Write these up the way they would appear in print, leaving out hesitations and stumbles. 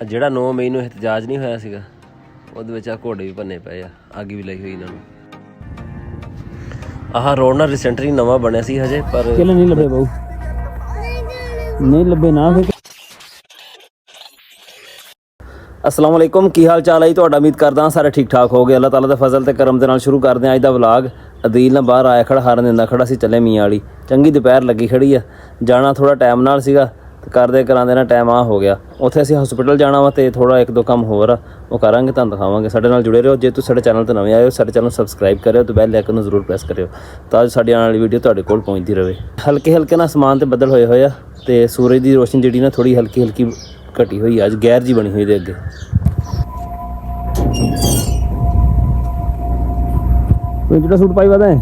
ਜਿਹੜਾ 9 ਮਈ ਨੂੰ ਇhtਜਾਜ ਨਹੀਂ ਹੋਇਆ ਸੀਗਾ ਉਹਦੇ ਵਿੱਚ ਆ ਘੋੜੇ ਵੀ ਭੰਨੇ ਪਏ ਆ, ਅੱਗ ਵੀ ਲਾਈ ਹੋਈ ਇਹਨਾਂ ਨੂੰ। ਆਹ ਰੋਡ ਨਾ ਰੀਸੈਂਟਲੀ ਨਵਾਂ ਬਣਿਆ ਸੀ ਹਜੇ, ਪਰ ਨਹੀਂ ਲੱਭੇ ਬਾਊ, ਨਹੀਂ ਲੱਭੇ ਨਾ। ਫਿਰ अस्सलाम वालेकुम, की हाल चाल है जी तुहाडा? उम्मीद करदा सारे ठीक ठाक हो गए। अल्लाह ताला दे फजल ते करम दे नाल शुरू करदे अज दा व्लॉग। अदील ना बाहर आया खड़ा, हारन दिंदा खड़ा सी, चले मियाँ वाली। चंगी दोपहर लगी खड़ी आ, जाना थोड़ा टाइम नाल सीगा ते करदे करांदे ना टाइम आ हो गया। उत्थे असीं हॉस्पिटल जाना वा ते थोड़ा एक दो काम होर आ वो करांगे, तुहानूं दिखावांगे। साडे नाल जुड़े रहो। जे तुसीं साडे चैनल ते नवें आए हो, साडे चैनल सबसक्राइब करियो ते बैल आइकन नूं जरूर प्रेस करियो तां जो साडी आने वाली वीडियो तुहाडे कोल पहुंचदी रहे। हल्के हल्के ना आसमान ते बदल होए होए आ ते सूरज दी रोशनी जिहड़ी ना थोड़ी हल्की हल्की घटी हुई अज, गैर जी बनी हुई दे अगे। चिट्टा सूट पाई वादा है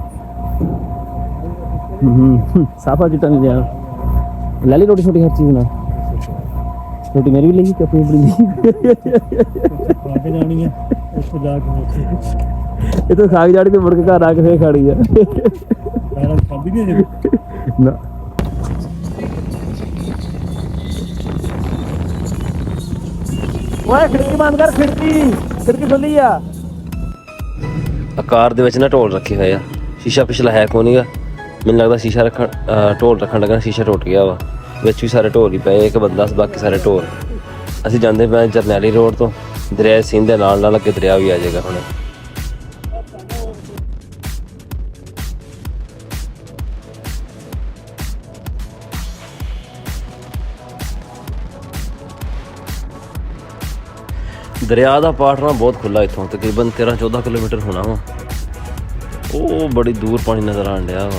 साफा चिट्टा नहीं दिया। लै ली रोटी छोटी हर चीज ना, रोटी मेरी भी लेगी कि अपनी जानी है। ये तो खा के जानी, तो मुड़ के घर आके फिर खानी है ना। ओए खिड़की बंद कर, खिड़की खुली आ। कार ਦੇ ਵਿੱਚ ਨਾ ਢੋਲ ਰੱਖੇ ਹੋਏ ਆ, ਸ਼ੀਸ਼ਾ ਪਿਛਲਾ ਹੈ ਕੋਈ ਨਹੀਂਗਾ। ਮੈਨੂੰ ਲੱਗਦਾ ਸ਼ੀਸ਼ਾ ਰੱਖਣ ਢੋਲ ਰੱਖਣ ਲੱਗਾ ਸ਼ੀਸ਼ਾ ਟੁੱਟ ਗਿਆ ਵਾ, ਵਿੱਚ ਵੀ ਸਾਰੇ ਢੋਲ ਹੀ ਪਏ, ਇੱਕ ਬੰਦਾ ਬਾਕੀ ਸਾਰੇ ਢੋਲ। ਅਸੀਂ ਜਾਂਦੇ ਪਏ ਜਰਨੈਲੀ ਰੋਡ ਤੋਂ, ਦਰਿਆ ਸਿੰਧ ਦੇ ਨਾਲ ਨਾਲ ਅੱਗੇ ਦਰਿਆ ਵੀ ਆ ਜਾਏਗਾ ਹੁਣ। दरिया का पार्ट ना बहुत खुला, इतों तकरीबन 13-14 किलोमीटर होना वा। वो बड़ी दूर पानी नज़र आन दिया वा,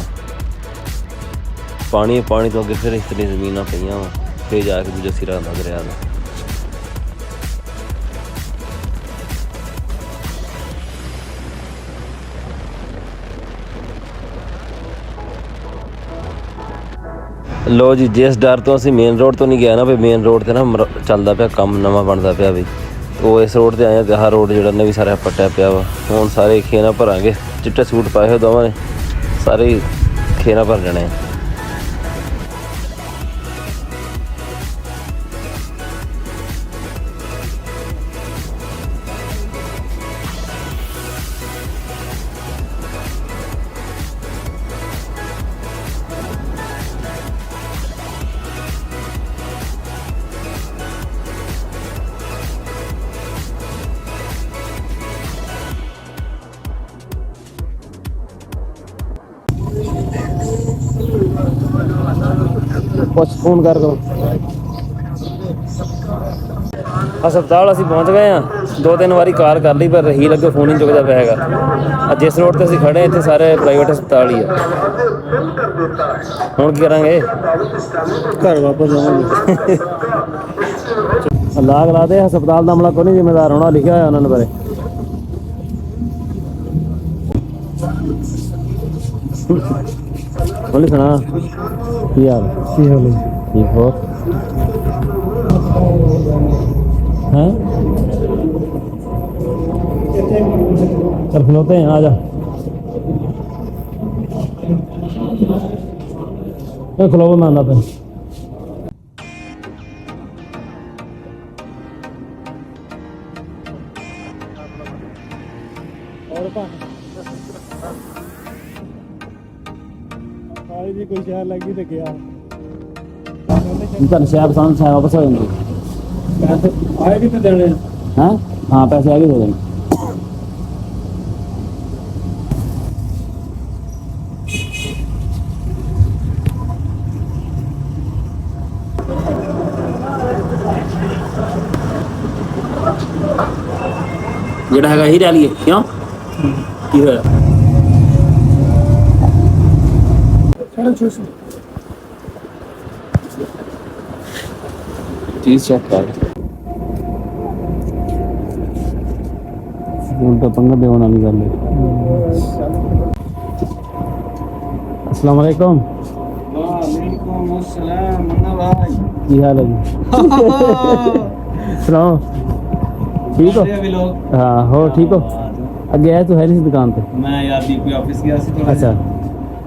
पानी तो अगे फिर इतनी जमीन पई वा, फिर जाके दूजा सिरा आंदा दरिया का। लो जी, जिस डर तो असीं मेन रोड तो नहीं गया ना, भी मेन रोड ते ना चलदा पिया काम, नवां बनदा पिया भी, वो इस रोड ते आए ते आह रोड जिहड़ा ने भी सारा पट्टिया पिया वा। हुण सारे खेना भरांगे, चिट्टे सूट पाए होए दोवां ने, सारे खेना भर जाने। फोन कर दो। हस्पताल असीं पहुँच गए हैं, 2-3 बारी कॉल कर ली पर ही लगे फोन ही चुकदा पिया हैगा। जिस रोड ते असीं खड़े इत्थे सारे प्राइवेट हस्पताल ही है। हुण की करांगे? घर वापस जावांगे। लाग ला दे, हस्पताल का अमला कोई नहीं जिम्मेदार होना, लिखा है उन्होंने बारे। बोली सुना की हाल ठीक हो हैं? चल खिलौते हैं, आ जा खिलो मैं आना पे। जी कोई शहर लगी तो गया शहर पसंद शहर वापस हो जाएंगे। पैसे आए भी तो देने हैं? हाँ पैसे आगे दे देंगे। जेड़ा हैगा ही रह लिए क्यों की होया? चीज चेक कर, उल्टा पंगा देने वाली गल है। अस्सलाम वालेकुम। वालेकुम अस्सलाम मुन्ना भाई, की हाल है जी? सुनाओ ठीक हो? हाँ हो ठीक हो? अगे आए तो है नहीं दुकान पे? मैं यार बीपी ऑफिस गया सी थोड़ा। अच्छा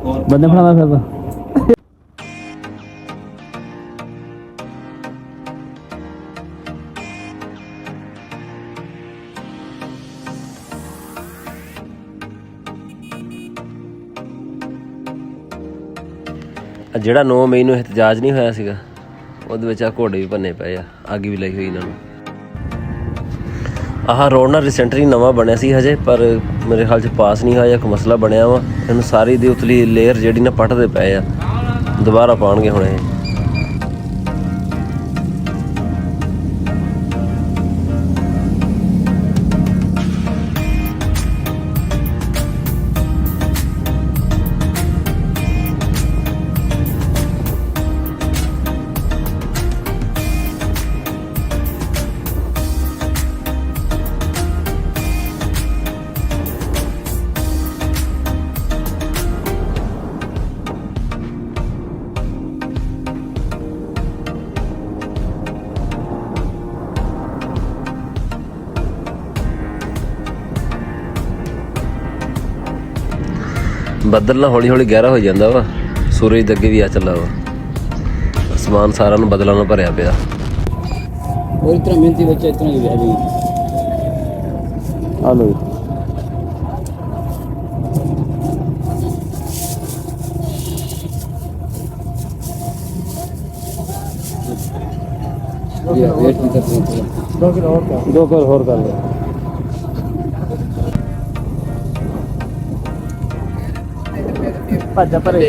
बंदे फड़ाना फिर तो ਜਿਹੜਾ 9 ਮਈ ਨੂੰ ਇhtਜਾਜ ਨਹੀਂ ਹੋਇਆ ਸੀਗਾ ਉਹਦੇ ਵਿੱਚ ਆ ਘੋੜੇ ਵੀ ਭੰਨੇ ਪਏ ਆ, ਅੱਗ ਵੀ ਲਾਈ ਹੋਈ ਇਹਨਾਂ ਨੂੰ। ਆਹ ਰੋਡ ਨਾ ਰੀਸੈਂਟਲੀ ਨਵਾਂ ਬਣਿਆ ਸੀ ਹਜੇ, ਪਰ ਮੇਰੇ ਖਿਆਲ 'ਚ ਪਾਸ ਨਹੀਂ ਹੋਇਆ, ਇੱਕ ਮਸਲਾ ਬਣਿਆ ਵਾ। ਇਹਨੂੰ ਸਾਰੀ ਦੀ ਉਤਲੀ ਲੇਅਰ ਜਿਹੜੀ ਨਾ ਪੱਟਦੇ ਪਏ ਆ, ਦੁਬਾਰਾ ਪਾਉਣਗੇ ਹੁਣ ਇਹ। ਬੱਦਲ ਨਾ ਹੌਲੀ ਹੌਲੀ ਗਹਿਰਾ ਹੋ ਜਾਂਦਾ ਵਾ, ਸੂਰਜ ਦੇ ਅੱਗੇ ਵੀ ਆ ਚੱਲਾ ਵਾ, ਅਸਮਾਨ ਸਾਰਾ ਨੂੰ ਬਦਲਾਂ ਨਾਲ ਭਰਿਆ ਪਿਆ। और इतना मेहनती बच्चा इतना ही है। हेलो वेट नहीं करते, 2 किलो और कर लो। भज्जा परे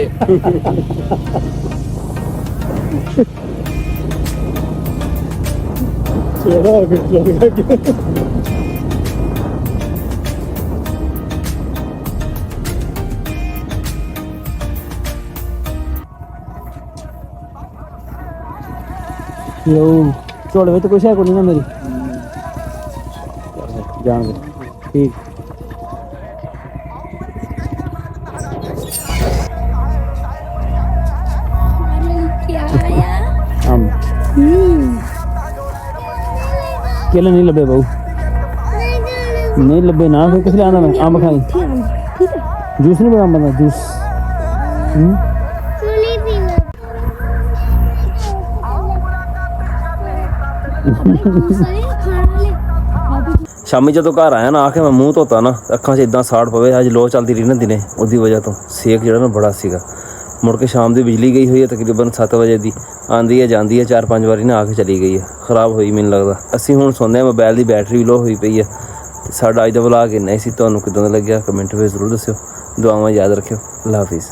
झोड़े में तो कुछ है को नहीं ना मेरी जान दे ठीक। केला नहीं लबे बहू, नहीं लबे ना फिर किस लिए आना? मैं अंब खाई, जूस नहीं बना बंदा जूस। शामी ਜਦੋਂ ਘਰ ਆਇਆ ਨਾ ਆ ਕੇ ਮੈਂ ਮੂੰਹ ਧੋਤਾ ਨਾ, ਅੱਖਾਂ 'ਚ ਇਦਾਂ ਸਾੜ ਪਵੇ। ਅੱਜ ਲੋ ਚੱਲਦੀ ਰਹੀ ਨਾ ਦਿਨੇ, ਉਹਦੀ ਵਜ੍ਹਾ ਤੋਂ ਸੇਕ ਜਿਹੜਾ ਨਾ ਬੜਾ ਸੀਗਾ। ਮੁੜ ਕੇ ਸ਼ਾਮ ਦੀ ਬਿਜਲੀ ਗਈ ਹੋਈ ਹੈ ਤਕਰੀਬਨ 7 ਵਜੇ ਦੀ, ਆਂਦੀ ਹੈ ਜਾਂਦੀ ਹੈ 4-5 ਵਾਰੀ ਨਾ ਆ ਕੇ ਚਲੀ ਗਈ ਹੈ, ਖ਼ਰਾਬ ਹੋਈ ਮੈਨੂੰ ਲੱਗਦਾ। ਅਸੀਂ ਹੁਣ ਸੌਂਦੇ ਹਾਂ, ਮੋਬਾਈਲ ਦੀ ਬੈਟਰੀ ਵੀ ਲੋ ਹੋਈ ਪਈ ਹੈ। ਤੇ ਸਾਡਾ ਅੱਜ ਦਾ ਵਲੌਗ ਇੰਨਾ ਹੀ ਸੀ। ਤੁਹਾਨੂੰ ਕਿੱਦਾਂ ਦਾ ਲੱਗਿਆ ਕਮੈਂਟ ਵਿੱਚ ਜ਼ਰੂਰ ਦੱਸਿਓ। ਦੁਆਵਾਂ ਯਾਦ ਰੱਖਿਓ। ਅੱਲਾ ਹਾਫਿਜ਼।